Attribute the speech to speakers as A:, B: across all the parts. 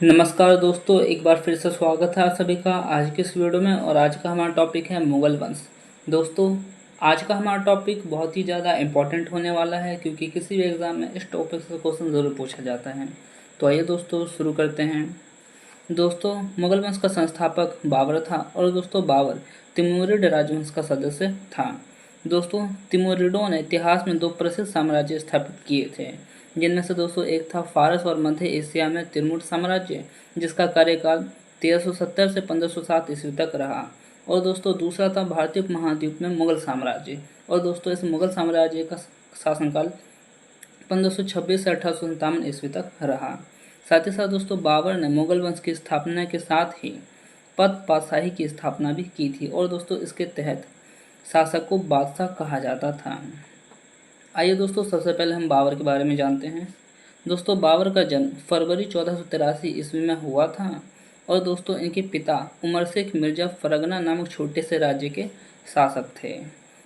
A: नमस्कार दोस्तों, एक बार फिर से स्वागत है आप सभी का आज के इस वीडियो में। और आज का हमारा टॉपिक है मुगल वंश। दोस्तों, आज का हमारा टॉपिक बहुत ही ज़्यादा इम्पोर्टेंट होने वाला है, क्योंकि किसी भी एग्ज़ाम में इस टॉपिक से क्वेश्चन ज़रूर पूछा जाता है। तो आइए दोस्तों शुरू करते हैं। दोस्तों, मुगल वंश का संस्थापक बाबर था और दोस्तों बाबर तिमूरिड राजवंश का सदस्य था। दोस्तों, तिमूरिडों ने इतिहास में दो प्रसिद्ध साम्राज्य स्थापित किए थे, जिनमें से दोस्तों एक था फारस और मध्य एशिया में तिमूर साम्राज्य, जिसका कार्यकाल 1370 से 1507 ईस्वी तक रहा। और दोस्तों दूसरा था भारतीय उपमहाद्वीप में मुगल साम्राज्य। और दोस्तों इस मुगल साम्राज्य का शासनकाल 1526 से 1857 ईस्वी तक रहा। साथ ही साथ दोस्तों बाबर ने मुगल वंश की स्थापना के साथ ही पद पातशाही की स्थापना भी की थी। और दोस्तों इसके तहत शासक को बादशाह कहा जाता था। आइए दोस्तों सबसे पहले हम बाबर के बारे में जानते हैं। दोस्तों बाबर का जन्म फरवरी 1483 ईस्वी में हुआ था। और दोस्तों इनके पिता उमर शेख मिर्जा फरगना नामक छोटे से राज्य के शासक थे।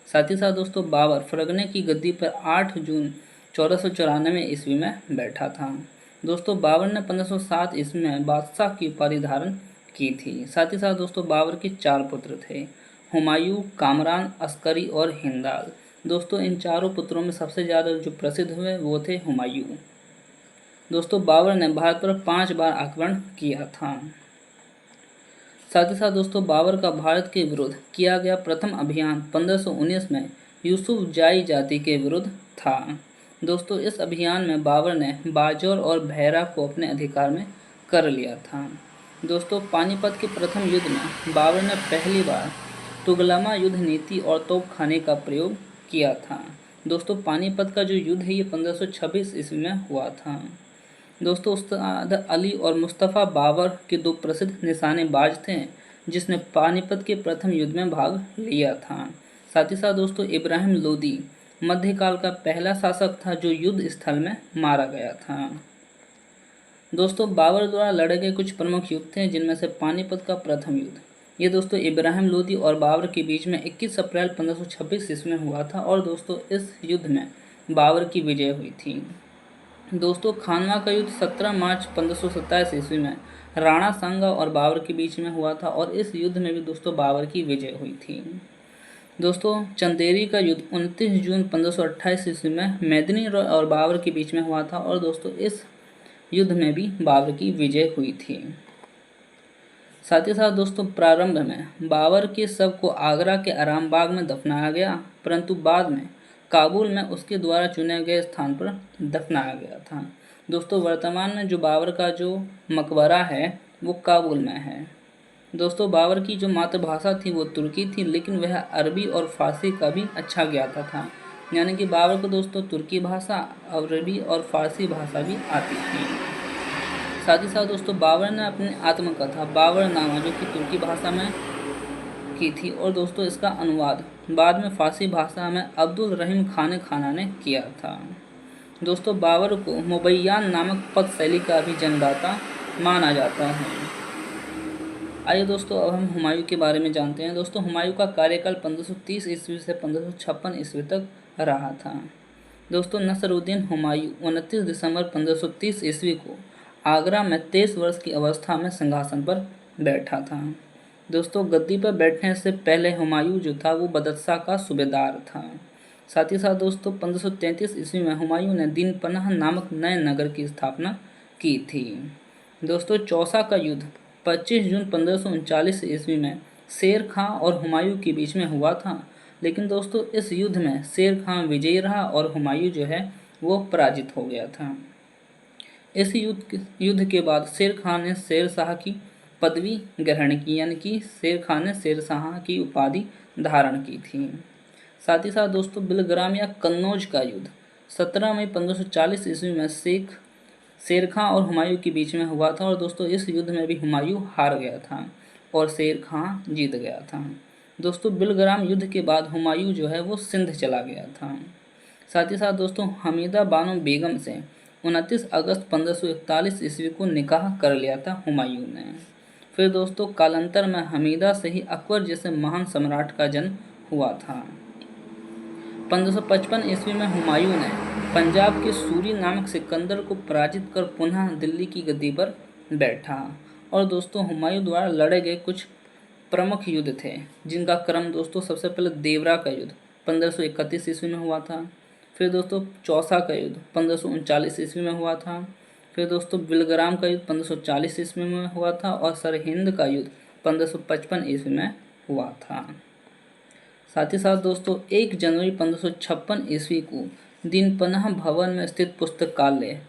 A: साथ ही साथ दोस्तों बाबर फरगने की गद्दी पर 8 जून 1494 ईस्वी में बैठा था। दोस्तों बाबर ने 1507 ईस्वी में बादशाह की उपाधि धारण की थी। साथ ही साथ दोस्तों बाबर के 4 पुत्र थे, हुमायूं, कामरान, अस्करी और हिंदाल। दोस्तों इन चारों पुत्रों में सबसे ज़्यादा जो प्रसिद्ध हुए वो थे हुमायूं। दोस्तों बाबर ने भारत पर 5 बार आक्रमण किया था। साथ ही साथ दोस्तों बाबर का भारत के विरुद्ध किया गया प्रथम अभियान 1519 में यूसुफ जाई जाति के विरुद्ध था। दोस्तों इस अभियान में बाबर ने बाजौर और भैरा को अपने अधिकार में कर लिया था। दोस्तों पानीपत के प्रथम युद्ध में बाबर ने पहली बार तुगलमा युद्ध नीति और तोपखाने का प्रयोग किया था। दोस्तों पानीपत का जो युद्ध है ये 1526 ईस्वी में हुआ था। दोस्तों उस्ताद अली और मुस्तफ़ा बाबर के दो प्रसिद्ध निशानेबाज थे, जिसने पानीपत के प्रथम युद्ध में भाग लिया था। साथ ही साथ दोस्तों इब्राहिम लोदी मध्यकाल का पहला शासक था जो युद्ध स्थल में मारा गया था। दोस्तों बाबर द्वारा लड़े गए कुछ प्रमुख युद्ध थे, जिनमें से पानीपत का प्रथम युद्ध ये दोस्तों इब्राहिम लोदी और बाबर के बीच में 21 अप्रैल 1526 ईस्वी में हुआ था। और दोस्तों इस युद्ध में बाबर की विजय हुई थी। दोस्तों खानवा का युद्ध 17 मार्च 1527 ईस्वी में राणा सांगा और बाबर के बीच में हुआ था। और इस युद्ध में भी दोस्तों बाबर की विजय हुई थी। दोस्तों चंदेरी का युद्ध 29 जून 1528 ईस्वी में मेदिनी और बाबर के बीच में हुआ था। और दोस्तों इस युद्ध में भी बाबर की विजय हुई थी। साथ ही साथ दोस्तों प्रारंभ में बाबर के शव को आगरा के आराम बाग में दफनाया गया, परंतु बाद में काबुल में उसके द्वारा चुने गए स्थान पर दफनाया गया था। दोस्तों वर्तमान में जो बाबर का जो मकबरा है वो काबुल में है। दोस्तों बाबर की जो मातृभाषा थी वो तुर्की थी, लेकिन वह अरबी और फारसी का भी अच्छा ज्ञाता था। यानी कि बाबर को दोस्तों तुर्की भाषा, अरबी और फारसी भाषा भी आती थी। साथ ही साथ दोस्तों बाबर ने अपनी आत्मकथा बाबरनामा जो कि तुर्की भाषा में की थी, और दोस्तों इसका अनुवाद बाद में फारसी भाषा में अब्दुल रहीम खान खाना ने किया था। दोस्तों बाबर को मुबैयान नामक पद शैली का भी जन्मदाता माना जाता है। आइए दोस्तों अब हम हुमायूं के बारे में जानते हैं। दोस्तों हुमायूं का कार्यकाल 1530 ईस्वी से 1556 ईस्वी तक रहा था। दोस्तों नसरुद्दीन हुमायूं 29 दिसंबर 1530 ईस्वी को आगरा में 23 वर्ष की अवस्था में सिंहासन पर बैठा था। दोस्तों गद्दी पर बैठने से पहले हुमायूं जो था वो बदख्शां का सूबेदार था। साथ ही साथ दोस्तों 1533 ईस्वी में हुमायूं ने दीन पनाह नामक नए नगर की स्थापना की थी। दोस्तों चौसा का युद्ध 25 जून 1539 ईस्वी में शेर खां और हुमायूं के बीच में हुआ था, लेकिन दोस्तों इस युद्ध में शेर खां विजयी रहा और हुमायूं जो है वो पराजित हो गया था। इस युद्ध के बाद शेर खान ने शेर शाह की पदवी ग्रहण की, यानी कि शेर खान ने शेर शाह की उपाधि धारण की थी। साथ ही साथ दोस्तों बिलग्राम या कन्नौज का युद्ध 17 मई 1540 ईस्वी में शेर खां और हुमायूं के बीच में हुआ था। और दोस्तों इस युद्ध में भी हुमायूं हार गया था और शेर खां जीत गया था। दोस्तों बिलग्राम युद्ध के बाद हुमायूं जो है वो सिंध चला गया था। साथ ही साथ दोस्तों हमीदा बानो बेगम से 29 अगस्त 1541 ईस्वी को निकाह कर लिया था हुमायूं ने। फिर दोस्तों कालांतर में हमीदा से ही अकबर जैसे महान सम्राट का जन्म हुआ था। 1555 ईस्वी में हुमायूं ने पंजाब के सूरी नामक सिकंदर को पराजित कर पुनः दिल्ली की गद्दी पर बैठा। और दोस्तों हुमायूं द्वारा लड़े गए कुछ प्रमुख युद्ध थे, जिनका क्रम दोस्तों सबसे पहले देवरा का युद्ध 1531 ईस्वी में हुआ था। फिर दोस्तों चौसा का युद्ध 1539 ईस्वी में हुआ था। फिर दोस्तों बिलग्राम का युद्ध 1540 ईस्वी में हुआ था। और सरहिंद का युद्ध 1555 ईस्वी में हुआ था। साथ ही साथ दोस्तों 1 जनवरी 1556 ईस्वी को दीनपनाह भवन में स्थित पुस्तकालय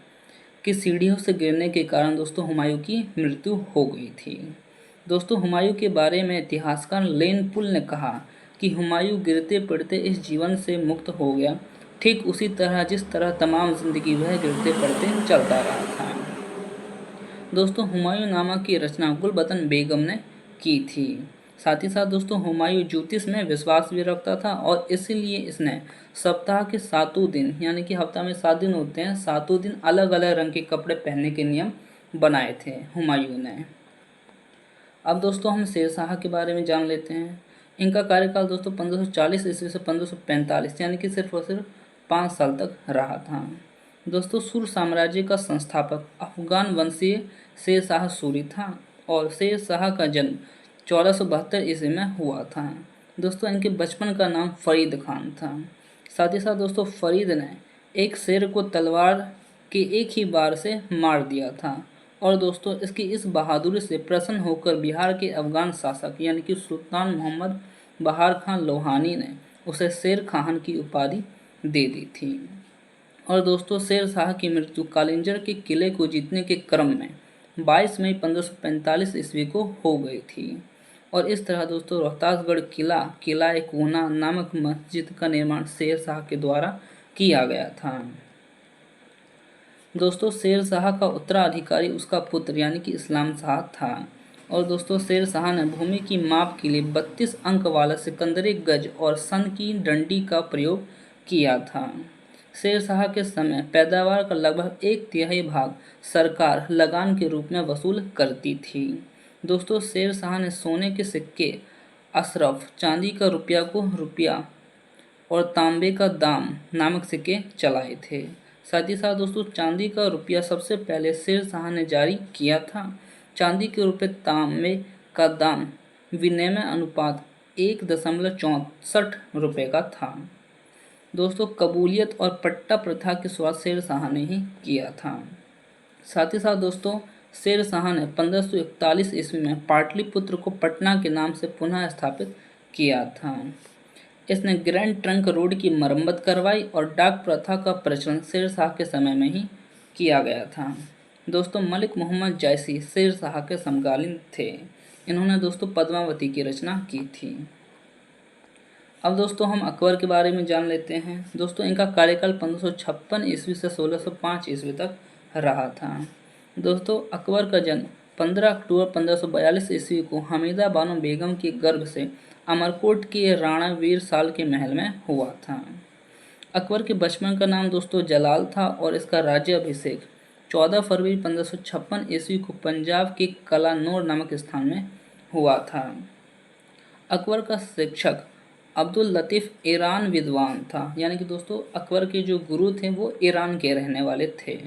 A: की सीढ़ियों से गिरने के कारण दोस्तों हुमायूं की मृत्यु हो गई थी। दोस्तों हुमायूं के बारे में इतिहासकार लेन पुल ने कहा कि हुमायूं गिरते पड़ते इस जीवन से मुक्त हो गया, ठीक उसी तरह जिस तरह तमाम जिंदगी वह गिरते पड़ते चलता रहा था। दोस्तों हुमायूं नामा की रचना गुलबदन बेगम ने की थी। साथ ही साथ दोस्तों हुमायूं ज्योतिष में विश्वास भी रखता था और इसीलिए इसने सप्ताह के 7 दिन यानी कि हफ्ता में 7 दिन होते हैं, 7 दिन अलग अलग रंग के कपड़े पहनने के नियम बनाए थे हुमायूं ने। अब दोस्तों हम शेरशाह के बारे में जान लेते हैं। इनका कार्यकाल दोस्तों 1540 ईस्वी से 1545 यानी कि सिर्फ और सिर्फ 5 साल तक रहा था। दोस्तों सुर साम्राज्य का संस्थापक अफगान वंशीय शेरशाह सूरी था और शेरशाह का जन्म 1472 ईस्वी में हुआ था। दोस्तों इनके बचपन का नाम फरीद खान था। साथ ही साथ दोस्तों फरीद ने एक शेर को तलवार के एक ही बार से मार दिया था और दोस्तों इसकी इस बहादुरी से प्रसन्न होकर बिहार के अफगान शासक यानी कि सुल्तान मोहम्मद बहार खान लोहानी ने उसे शेर खान की उपाधि दे दी थी। और दोस्तों शेरशाह की मृत्यु कालिंजर के किले को जीतने के क्रम में 22 मई 1545 ईस्वी को हो गई थी। और इस तरह दोस्तों रोहतासगढ़ किला कोना नामक मस्जिद का निर्माण शेरशाह के द्वारा किया गया था। दोस्तों शेरशाह का उत्तराधिकारी उसका पुत्र यानी कि इस्लाम शाह था। और दोस्तों शेरशाह ने भूमि की माप के लिए 32 अंक वाला सिकंदरी गज और सन की डंडी का प्रयोग किया था। शेरशाह के समय पैदावार का लगभग 1/3 भाग सरकार लगान के रूप में वसूल करती थी। दोस्तों शेरशाह ने सोने के सिक्के अशरफ, चांदी का रुपया को रुपया और तांबे का दाम नामक सिक्के चलाए थे। साथ ही साथ दोस्तों चांदी का रुपया सबसे पहले शेरशाह ने जारी किया था। चांदी के रुपये तांबे का दाम विनिमय अनुपात 1.64 रुपये का था। दोस्तों कबूलियत और पट्टा प्रथा की शुरुआत शेरशाह ने ही किया था। साथ ही साथ दोस्तों शेरशाह ने 1541 ईस्वी में पाटलिपुत्र को पटना के नाम से पुनः स्थापित किया था। इसने ग्रैंड ट्रंक रोड की मरम्मत करवाई और डाक प्रथा का प्रचलन शेरशाह के समय में ही किया गया था। दोस्तों मलिक मोहम्मद जायसी शेरशाह के समकालीन थे। इन्होंने दोस्तों पद्मावती की रचना की थी। अब दोस्तों हम अकबर के बारे में जान लेते हैं। दोस्तों इनका कार्यकाल 1556 ईस्वी से 1605 ईस्वी तक रहा था। दोस्तों अकबर का जन्म 15 अक्टूबर 1542 ईस्वी को हमीदा बानो बेगम के गर्भ से अमरकोट के राणा वीर साल के महल में हुआ था। अकबर के बचपन का नाम दोस्तों जलाल था और इसका राज्य अभिषेक 14 फरवरी 1556 ईस्वी को पंजाब के कलानौर नामक स्थान में हुआ था। अकबर का शिक्षक अब्दुल लतीफ़ ईरान विद्वान था, यानी कि दोस्तों अकबर के जो गुरु थे वो ईरान के रहने वाले थे।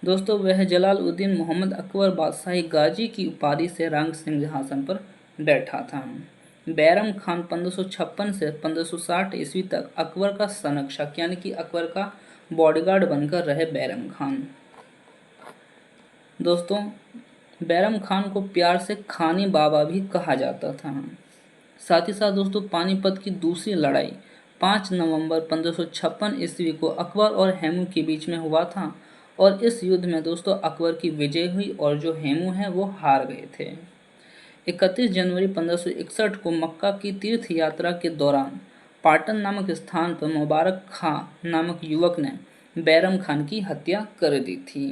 A: दोस्तों वह जलालुद्दीन मोहम्मद अकबर बादशाही गाजी की उपाधि से रंग सिंहासन पर बैठा था। बैरम खान 1556 से 1560 ईस्वी तक अकबर का संरक्षक यानी कि अकबर का बॉडीगार्ड बनकर रहे बैरम खान। दोस्तों बैरम खान को प्यार से खानी बाबा भी कहा जाता था। साथ ही साथ दोस्तों पानीपत की दूसरी लड़ाई 5 नवंबर 1556 ईस्वी को अकबर और हेमू के बीच में हुआ था और इस युद्ध में दोस्तों अकबर की विजय हुई और जो हेमू हैं वो हार गए थे। 31 जनवरी 1561 को मक्का की तीर्थ यात्रा के दौरान पाटन नामक स्थान पर मुबारक खां नामक युवक ने बैरम खान की हत्या कर दी थी।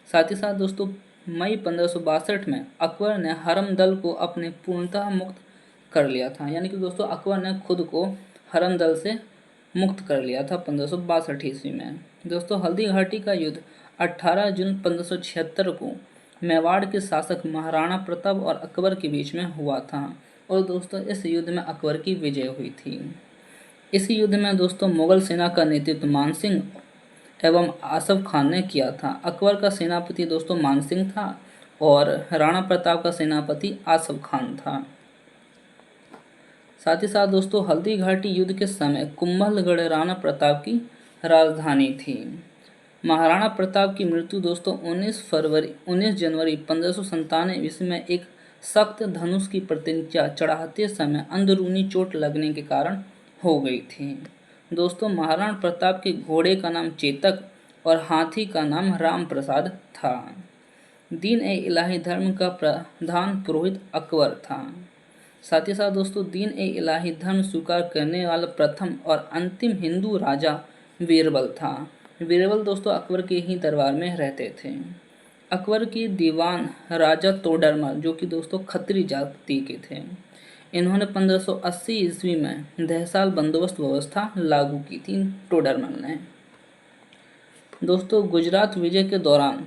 A: साथ ही साथ दोस्तों मई 1562 में अकबर ने हरमदल को अपने पूर्णतः मुक्त कर लिया था, यानी कि दोस्तों अकबर ने खुद को हरमदल से मुक्त कर लिया था 1562 ईस्वी में। दोस्तों हल्दी घाटी का युद्ध 18 जून 1576 को मेवाड़ के शासक महाराणा प्रताप और अकबर के बीच में हुआ था और दोस्तों इस युद्ध में अकबर की विजय हुई थी। इस युद्ध में दोस्तों मुगल सेना का नेतृत्व मानसिंह एवं आसफ खान ने किया था। अकबर का सेनापति दोस्तों मानसिंह था और राणा प्रताप का सेनापति आसफ खान था। साथ ही साथ दोस्तों हल्दी घाटी युद्ध के समय कुंभलगढ़ राणा प्रताप की राजधानी थी। महाराणा प्रताप की मृत्यु दोस्तों 19 जनवरी 1597 ईस्वी में एक सख्त धनुष की प्रतिज्ञा चढ़ाते समय अंदरूनी चोट लगने के कारण हो गई थी। दोस्तों महाराणा प्रताप के घोड़े का नाम चेतक और हाथी का नाम राम प्रसाद था। दीन ए इलाही धर्म का प्रधान पुरोहित अकबर था। साथ ही साथ दोस्तों दीन ए इलाही धर्म स्वीकार करने वाला प्रथम और अंतिम हिंदू राजा बीरबल था। बीरबल दोस्तों अकबर के ही दरबार में रहते थे। अकबर के दीवान राजा तोडरमल जो कि दोस्तों खत्री जाति के थे, इन्होंने 1580 ईस्वी में दहसाल बंदोबस्त व्यवस्था लागू की थी तोडरमल ने। दोस्तों गुजरात विजय के दौरान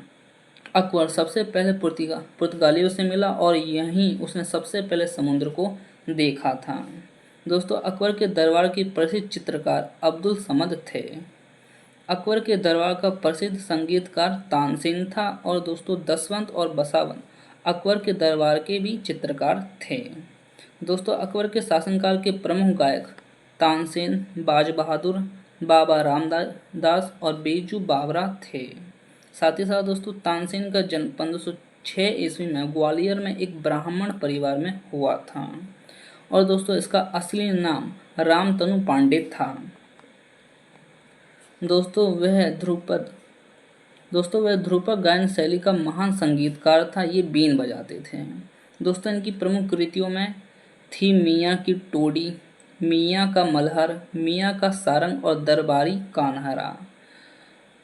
A: अकबर सबसे पहले पुर्तगालियों से मिला और यहीं उसने सबसे पहले समुद्र को देखा था। दोस्तों अकबर के दरबार के प्रसिद्ध चित्रकार अब्दुल समद थे। अकबर के दरबार का प्रसिद्ध संगीतकार तानसेन था और दोस्तों दसवंत और बसावन अकबर के दरबार के भी चित्रकार थे। दोस्तों अकबर के शासनकाल के प्रमुख गायक तानसेन, बाज बहादुर, बाबा रामदास और बेजू बावरा थे। साथ ही साथ दोस्तों तानसेन का जन्म 1506 ईस्वी में ग्वालियर में एक ब्राह्मण परिवार में हुआ था और दोस्तों इसका असली नाम रामतनु पांडे था। दोस्तों वह ध्रुपद गायन शैली का महान संगीतकार था। ये बीन बजाते थे। दोस्तों इनकी प्रमुख कृतियों में थी मियाँ की टोडी, मियाँ का मल्हर, मियाँ का सारंग और दरबारी कान्हारा।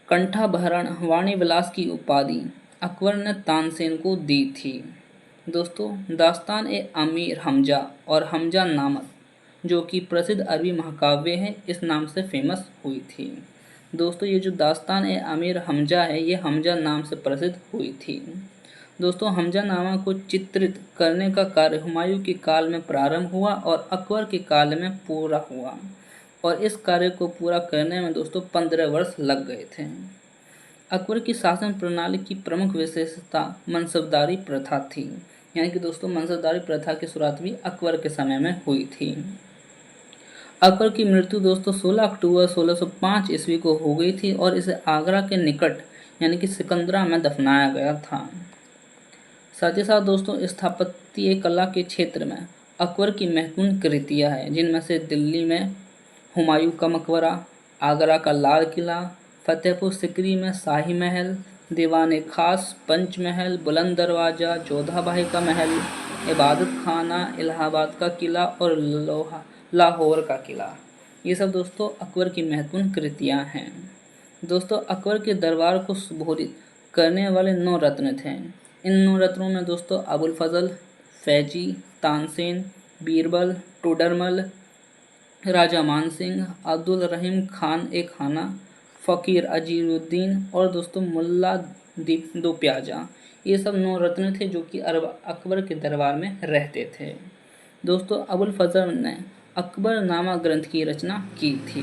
A: कंठाभरण वाणी विलास की उपाधि अकबर ने तानसेन को दी थी। दोस्तों दास्तान ए अमीर हमजा और हमजा नामक जो कि प्रसिद्ध अरबी महाकाव्य है, इस नाम से फेमस हुई थी। दोस्तों ये जो दास्तान ए अमीर हमजा है ये हमजा नाम से प्रसिद्ध हुई थी। दोस्तों हमजा नामा को चित्रित करने का कार्य हुमायूं के काल में प्रारंभ हुआ और अकबर के काल में पूरा हुआ और इस कार्य को पूरा करने में दोस्तों 15 वर्ष लग गए थे। अकबर की शासन प्रणाली की प्रमुख विशेषता मनसबदारी प्रथा थी, यानी कि दोस्तों मनसबदारी प्रथा की शुरुआत भी अकबर के समय में हुई थी। अकबर की मृत्यु दोस्तों 16 अक्टूबर 1605 ईस्वी को हो गई थी और इसे आगरा के निकट यानी कि सिकंदरा में दफनाया गया था। साथ ही साथ दोस्तों स्थापत्य कला के क्षेत्र में अकबर की महत्वपूर्ण कृतियाँ हैं, जिनमें से दिल्ली में हुमायूं का मकबरा, आगरा का लाल किला, फतेहपुर सिकरी में शाही महल, दीवान खास, पंच महल, बुलंद दरवाज़ा, जोधाबाई का महल, इबादत खाना, इलाहाबाद का किला और लाहौर का किला। ये सब दोस्तों अकबर की महत्वपूर्ण कृतियाँ हैं। दोस्तों अकबर के दरबार को संबोधित करने वाले 9 रत्न थे। इन 9 रत्नों में दोस्तों अबुल फजल, फैजी, तानसेन, बीरबल, टोडरमल, राजा मानसिंह, अब्दुल रहीम खान ए खाना, फ़कीर अजीरुद्दीन और दोस्तों मुल्ला दो प्याजा, ये सब 9 रत्न थे जो कि अकबर के दरबार में रहते थे। दोस्तों अबुल फजल ने अकबर नामा ग्रंथ की रचना की थी।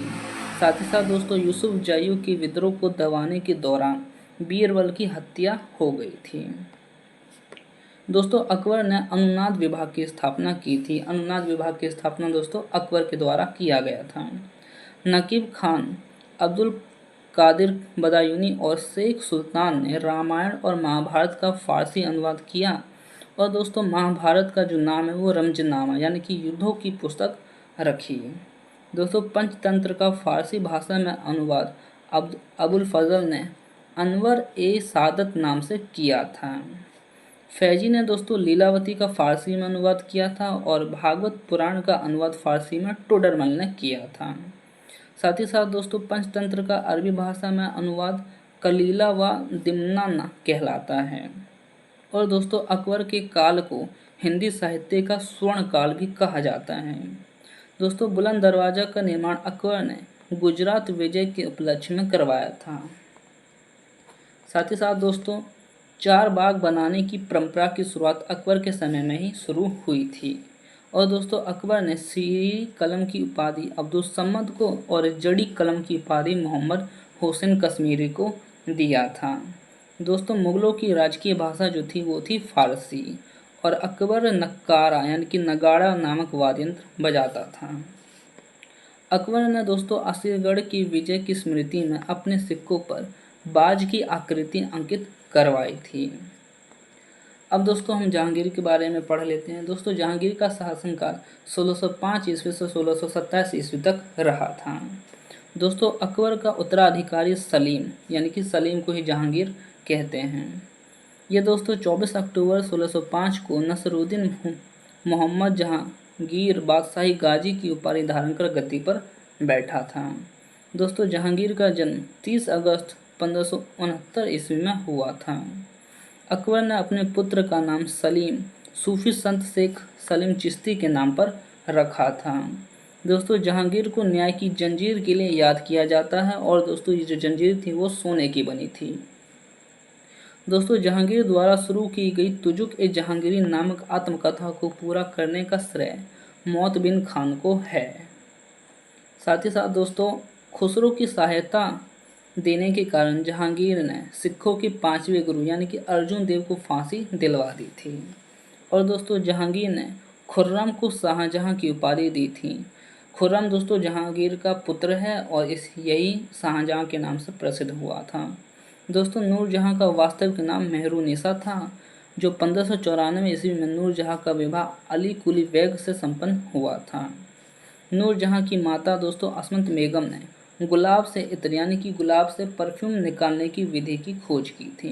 A: साथ ही साथ दोस्तों यूसुफ जायू के विद्रोह को दबाने के दौरान बीरबल की हत्या हो गई थी। दोस्तों अकबर ने अनुनाद विभाग की स्थापना की थी। अनुनाद विभाग की स्थापना दोस्तों अकबर के द्वारा किया गया था। नकीब खान, अब्दुल कादिर बदायूनी और शेख सुल्तान ने रामायण और महाभारत का फारसी अनुवाद किया और दोस्तों महाभारत का जो नाम है वो रमज़नामा यानी कि युद्धों की पुस्तक रखी। दोस्तों पंचतंत्र का फारसी भाषा में अनुवाद अबुल फजल ने अनवर ए सादत नाम से किया था। फैजी ने दोस्तों लीलावती का फारसी में अनुवाद किया था और भागवत पुराण का अनुवाद फारसी में टोडरमल ने किया था। साथ ही साथ दोस्तों पंचतंत्र का अरबी भाषा में अनुवाद कलीला व दिमना कहलाता है और दोस्तों अकबर के काल को हिंदी साहित्य का स्वर्ण काल भी कहा जाता है। दोस्तों बुलंद दरवाज़ा का निर्माण अकबर ने गुजरात विजय के उपलक्ष्य में करवाया था। साथ ही साथ दोस्तों 4 बाग बनाने की परंपरा की शुरुआत अकबर के समय में ही शुरू हुई थी और दोस्तों अकबर ने सीरी कलम की उपाधि अब्दुल समद को और जड़ी कलम की उपाधि मोहम्मद हुसैन कश्मीरी को दिया था। दोस्तों मुगलों की राजकीय भाषा जो थी वो थी फारसी, और अकबर नक्कारा यानी कि नगाड़ा नामक वाद्य यंत्र बजाता था। अकबर ने दोस्तों असलगढ़ की विजय की स्मृति में अपने सिक्कों पर बाज की आकृति अंकित करवाई थी। अब दोस्तों हम जहांगीर के बारे में पढ़ लेते हैं। दोस्तों जहांगीर का शासनकाल 1605 ईस्वी से 1627 ईस्वी तक रहा था। दोस्तों अकबर का उत्तराधिकारी सलीम यानी कि सलीम को ही जहांगीर कहते हैं। ये दोस्तों 24 अक्टूबर 1605 को नसरुद्दीन मोहम्मद जहांगीर बादशाही गाजी की उपाधि धारण कर गद्दी पर बैठा था। दोस्तों जहांगीर का जन्म 30 अगस्त 1569 ईस्वी में हुआ था। अकबर ने अपने पुत्र का नाम सलीम सूफी संत शेख सलीम चिश्ती के नाम पर रखा था। दोस्तों जहांगीर को न्याय की जंजीर के लिए याद किया जाता है, और दोस्तों ये जो जंजीर थी वो सोने की बनी थी। दोस्तों जहांगीर द्वारा शुरू की गई तुजुक ए जहांगीरी नामक आत्मकथा को पूरा करने का श्रेय मौत बिन खान को है। साथ ही साथ दोस्तों खुसरो की सहायता देने के कारण जहांगीर ने सिखों के 5वें गुरु यानी कि अर्जुन देव को फांसी दिलवा दी थी। और दोस्तों जहांगीर ने खुर्रम को शाहजहां की उपाधि दी थी। खुर्रम दोस्तों जहांगीर का पुत्र है और यही शाहजहां के नाम से प्रसिद्ध हुआ था। दोस्तों नूरजहां का वास्तविक नाम मेहरुनिसा था, जो 1594 ईस्वी में नूरजहां का विवाह अली कुली बेग से संपन्न हुआ था। नूरजहां की माता दोस्तों असमत बेगम ने गुलाब से इत्र यानी कि गुलाब से परफ्यूम निकालने की विधि की खोज की थी।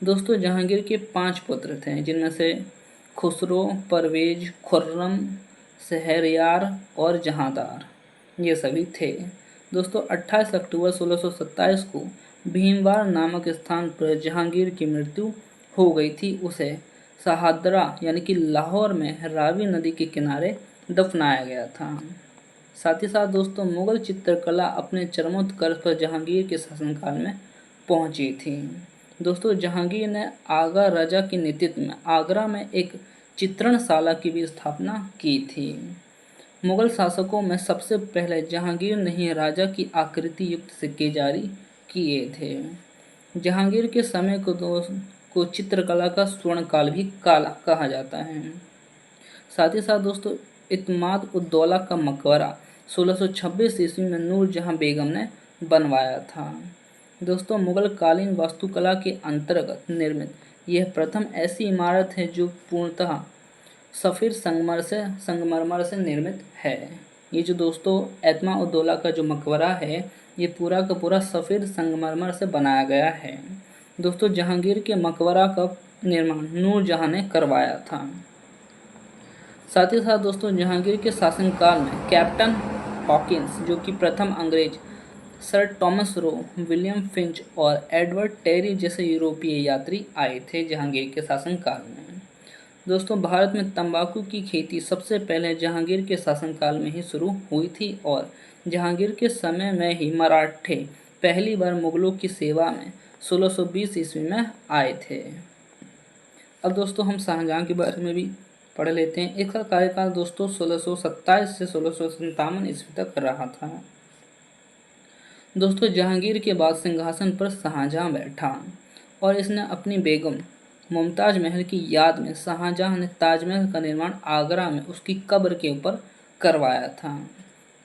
A: दोस्तों जहांगीर के 5 पुत्र थे, जिनमें से खुसरो, परवेज, खुर्रम, शहरयार और जहांदार ये सभी थे। दोस्तों 28 अक्टूबर 1627 को भीमवार नामक स्थान पर जहांगीर की मृत्यु हो गई थी। उसे शहादरा यानी कि लाहौर में रावी नदी के किनारे दफनाया गया था। साथ ही साथ दोस्तों मुगल चित्रकला अपने चरमोत्कर्ष पर जहांगीर के शासनकाल में पहुंची थी। दोस्तों जहांगीर ने आगा राजा के नेतृत्व में आगरा में एक चित्रणशाला की भी स्थापना की थी। मुगल शासकों में सबसे पहले जहांगीर ने ही राजा की आकृति युक्त सिक्के जारी किए थे। जहांगीर के समय को चित्रकला का स्वर्ण काल भी कहा जाता है। साथ ही साथ दोस्तों इत्माद उद्दौला का मकबरा 1626 ईस्वी में नूरजहां बेगम ने बनवाया था। दोस्तों मुगल कालीन वास्तुकला के अंतर्गत निर्मित यह प्रथम ऐसी इमारत है जो पूर्णतः सफ़ेद संगमरमर से निर्मित है। ये जो दोस्तों एतमा उद्दौला का जो मकबरा है ये पूरा का पूरा सफ़ेद संगमरमर से बनाया गया है। दोस्तों जहांगीर के मकबरा का निर्माण नूरजहां ने करवाया था। साथ ही साथ दोस्तों जहांगीर के शासनकाल में कैप्टन हॉकिंस जो कि प्रथम अंग्रेज, sir Thomas Roe, William Finch और एडवर्ड टेरी जैसे यूरोपीय यात्री आए थे जहांगीर के शासनकाल में। दोस्तों भारत में तंबाकू की खेती सबसे पहले जहांगीर के शासनकाल में ही शुरू हुई थी, और जहांगीर के समय में ही मराठे पहली बार मुगलों की सेवा में 1620 ईस्वी में आए थे। अब दोस्तों हम शाहजहां के बारे में भी पढ़ लेते हैं। इसका कार्यकाल दोस्तों 1627 से 1657 ईस्वी तक रहा था। दोस्तों जहांगीर के बाद सिंहासन पर शाहजहां बैठा, और इसने अपनी बेगम मुमताज महल की याद में शाहजहां ने ताजमहल का निर्माण आगरा में उसकी कब्र के ऊपर करवाया था।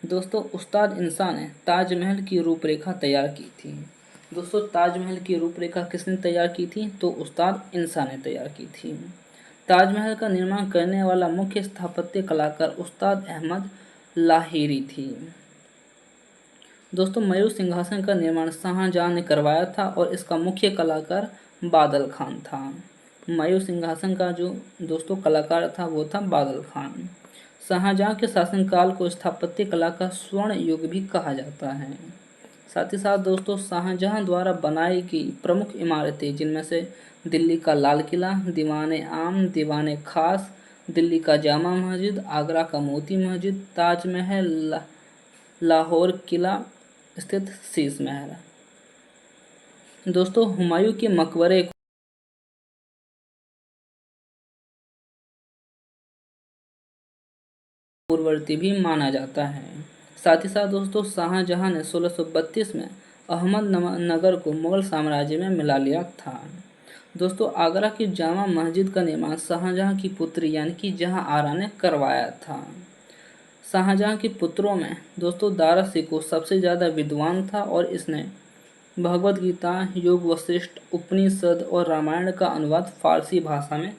A: दोस्तों उस्ताद इंसा ने ताजमहल की रूपरेखा तैयार की थी। दोस्तों ताजमहल की रूपरेखा किसने तैयार की थी? तो उस्ताद इंसा ने तैयार की थी। ताजमहल का निर्माण करने वाला मुख्य स्थापत्य कलाकार उस्ताद अहमद लाहिरी थी। दोस्तों मयूर सिंहासन का निर्माण शाहजहां ने करवाया था, और इसका मुख्य कलाकार बादल खान था। मयूर सिंहासन का जो दोस्तों कलाकार था वो था बादल खान। शाहजहां के शासनकाल को स्थापत्य कला का स्वर्ण युग भी कहा जाता है। साथ ही साथ दोस्तों शाहजहां द्वारा बनाई गई प्रमुख इमारतें, जिनमें से दिल्ली का लाल किला, दीवाने आम, दीवाने खास, दिल्ली का जामा मस्जिद, आगरा का मोती मस्जिद, ताजमहल, लाहौर किला स्थित शीश महल। दोस्तों हुमायूं के मकबरे पूर्ववर्ती भी माना जाता है। साथ ही साथ दोस्तों शाहजहां ने 1632 में अहमदनगर को मुगल साम्राज्य में मिला लिया था। दोस्तों आगरा की जामा मस्जिद का निर्माण शाहजहां की पुत्री यानी कि जहां आरा ने करवाया था। शाहजहां के पुत्रों में दोस्तों दारा शिकोह सबसे ज़्यादा विद्वान था और इसने भगवद गीता, योग वशिष्ठ, उपनिषद और रामायण का अनुवाद फारसी भाषा में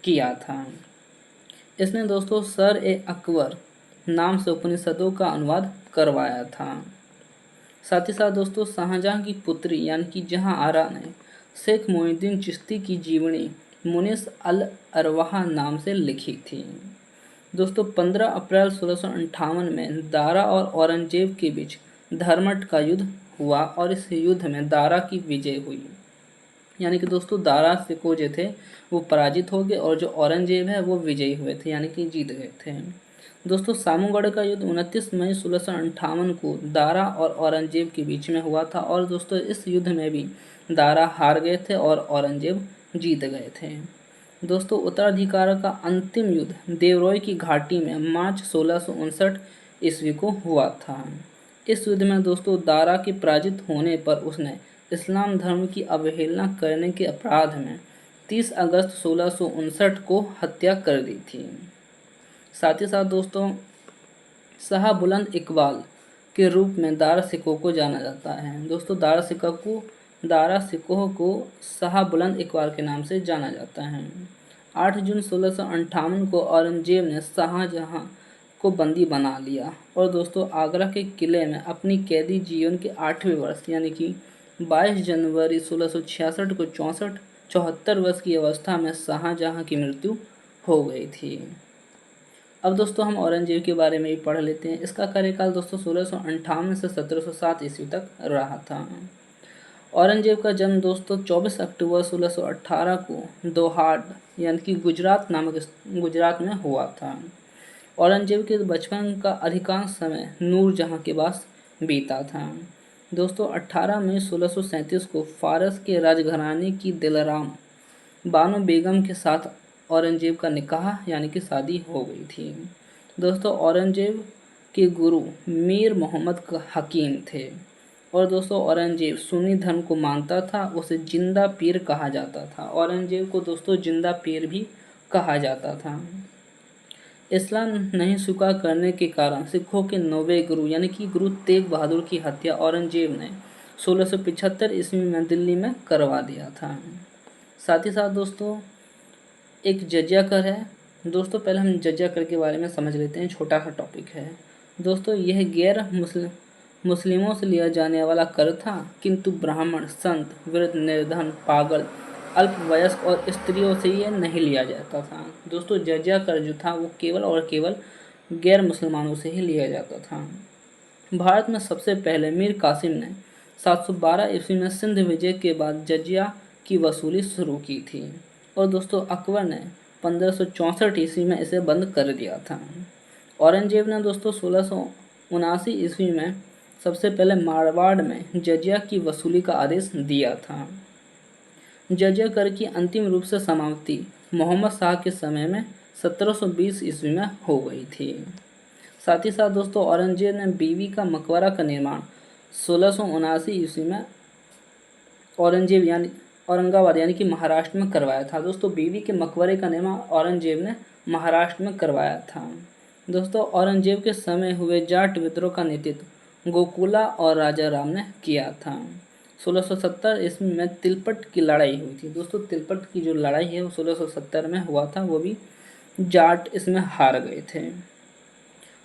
A: किया था। इसने दोस्तों सर ए अकबर नाम से उपनिषदों का अनुवाद करवाया था। साथ ही साथ दोस्तों शाहजहां की पुत्री यानी कि जहां आरा ने शेख मोइनुद्दीन चिश्ती की जीवनी मुनिस अल अरवाह नाम से लिखी थी। दोस्तों 15 अप्रैल 1658 में दारा और औरंगजेब के बीच धर्मट का युद्ध हुआ और इस युद्ध में दारा की विजय हुई। यानी कि दोस्तों दारा शिकोह जो थे वो पराजित हो गए और जो औरंगजेब है वो विजयी हुए थे यानी कि जीत गए थे। दोस्तों सामूगढ़ का युद्ध 29 मई 1658 को दारा और औरंगजेब के बीच में हुआ था और दोस्तों इस युद्ध में भी दारा हार गए थे और औरंगजेब जीत गए थे। दोस्तों उत्तराधिकार का अंतिम युद्ध देवरोय की घाटी में मार्च 1659 ईस्वी को हुआ था। इस युद्ध में दोस्तों दारा के पराजित होने पर उसने इस्लाम धर्म की अवहेलना करने के अपराध में 30 अगस्त 1659 को हत्या कर दी थी। साथ ही साथ दोस्तों शाह बुलंद इकबाल के रूप में दारा शिकोह को जाना जाता है। दोस्तों दारा शिकोह को शाह बुलंद इकबाल के नाम से जाना जाता है। 8 जून 1658 को औरंगजेब ने शाहजहां को बंदी बना लिया और दोस्तों आगरा के किले में अपनी कैदी जीवन के 8वें वर्ष यानी कि 22 जनवरी 1666 को 74 वर्ष की अवस्था में शाहजहां की मृत्यु हो गई थी। अब दोस्तों हम औरंगजेब के बारे में भी पढ़ लेते हैं। इसका कार्यकाल दोस्तों 1658 से 1707 ईस्वी तक रहा था। औरंगजेब का जन्म दोस्तों 24 अक्टूबर 1618 को दोहाड यानी कि गुजरात में हुआ था। औरंगजेब के बचपन का अधिकांश समय नूरजहां के पास बीता था। दोस्तों 18 मई 1637 को फारस के राजघराने की दिलराम बानो बेगम के साथ औरंगजेब का निकाह यानी कि शादी हो गई थी। दोस्तों औरंगजेब के गुरु मीर मोहम्मद हकीम थे और दोस्तों औरंगजेब सुन्नी धर्म को मानता था। उसे जिंदा पीर कहा जाता था। औरंगजेब को दोस्तों जिंदा पीर भी कहा जाता था। इस्लाम नहीं स्वीकार करने के कारण सिखों के 9वें गुरु यानी कि गुरु तेग बहादुर की हत्या औरंगजेब ने 1675 ईस्वी में दिल्ली में करवा दिया था। साथ ही साथ दोस्तों एक जजिया कर है। दोस्तों पहले हम जजिया कर के बारे में समझ लेते हैं, छोटा सा टॉपिक है। दोस्तों यह गैर मुस्लिमों से लिया जाने वाला कर था, किंतु ब्राह्मण, संत, वृद्ध, निर्धन, पागल, अल्पवयस्क और स्त्रियों से ये नहीं लिया जाता था। दोस्तों जजिया कर जो था वो केवल और केवल गैर मुसलमानों से ही लिया जाता था। भारत में सबसे पहले मीर कासिम ने 712 ईस्वी में सिंध विजय के बाद जजिया की वसूली शुरू की थी और दोस्तों अकबर ने 1564 ईस्वी में इसे बंद कर दिया था। औरंगजेब ने दोस्तों 1679 ईस्वी में सबसे पहले मारवाड़ में जजिया की वसूली का आदेश दिया था। जजिया कर की अंतिम रूप से समाप्ति मोहम्मद शाह के समय में 1720 ईस्वी में हो गई थी। साथ ही साथ दोस्तों औरंगजेब ने बीवी का मकबरा का निर्माण 1679 ईस्वी में औरंगाबाद यानी कि महाराष्ट्र में करवाया था। दोस्तों बीवी के मकबरे का निर्माण औरंगजेब ने महाराष्ट्र में करवाया था। दोस्तों औरंगजेब के समय हुए जाट विद्रोह का नेतृत्व गोकुला और राजा राम ने किया था। 1670 ईस्वी में तिलपट की लड़ाई हुई थी। दोस्तों तिलपट की जो लड़ाई है वो 1670 में हुआ था, वो भी जाट इसमें हार गए थे।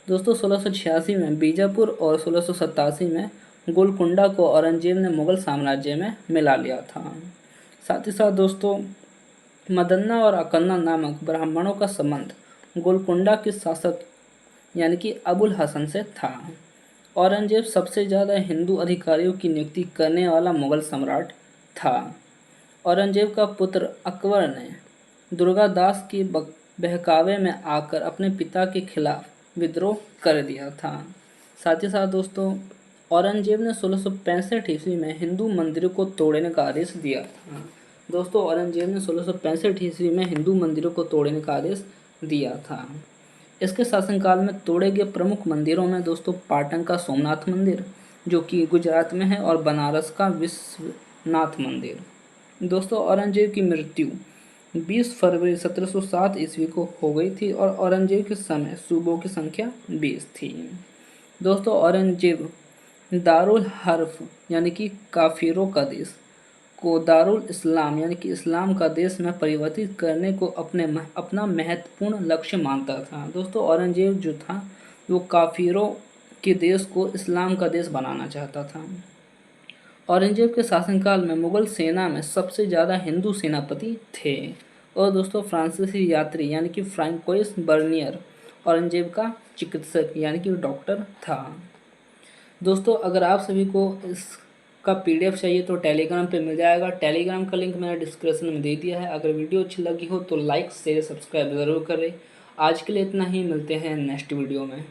A: दोस्तों 1686 में बीजापुर और 1687 में गोलकुंडा को औरंगजेब ने मुगल साम्राज्य में मिला लिया था। साथ ही साथ दोस्तों मदन्ना और अकन्ना नामक ब्राह्मणों का संबंध गोलकुंडा के शासक यानी कि अबुल हसन से था। औरंगजेब सबसे ज़्यादा हिंदू अधिकारियों की नियुक्ति करने वाला मुगल सम्राट था। औरंगजेब का पुत्र अकबर ने दुर्गादास के बहकावे में आकर अपने पिता के खिलाफ विद्रोह कर दिया था। साथ ही साथ दोस्तों औरंगजेब ने 1665 ईस्वी में हिंदू मंदिरों को तोड़ने का आदेश दिया था। औरंगजेब ने 1665 ईस्वी में हिंदू मंदिरों को तोड़ने का आदेश दिया था। इसके शासनकाल में तोड़े गए प्रमुख मंदिरों में दोस्तों पाटन का सोमनाथ मंदिर जो कि गुजरात में है, और बनारस का विश्वनाथ मंदिर। दोस्तों औरंगजेब की मृत्यु 20 फरवरी 1707 ईस्वी को हो गई थी, और औरंगजेब के समय सूबों की संख्या 20 थी। दोस्तों औरंगजेब दारुल हर्फ यानी कि काफिरों का देश को दारुल इस्लाम यानी कि इस्लाम का देश में परिवर्तित करने को अपना महत्वपूर्ण लक्ष्य मानता था। दोस्तों औरंगजेब जो था वो काफिरों के देश को इस्लाम का देश बनाना चाहता था। औरंगजेब के शासनकाल में मुगल सेना में सबसे ज़्यादा हिंदू सेनापति थे, और दोस्तों फ्रांसीसी यात्री यानी कि फ्रांकोइस बर्नियर औरंगजेब का चिकित्सक यानी कि डॉक्टर था। दोस्तों अगर आप सभी को इसका PDF चाहिए तो टेलीग्राम पे मिल जाएगा। टेलीग्राम का लिंक मैंने डिस्क्रिप्शन में दे दिया है। अगर वीडियो अच्छी लगी हो तो लाइक शेयर सब्सक्राइब ज़रूर करें। आज के लिए इतना ही, मिलते हैं नेक्स्ट वीडियो में।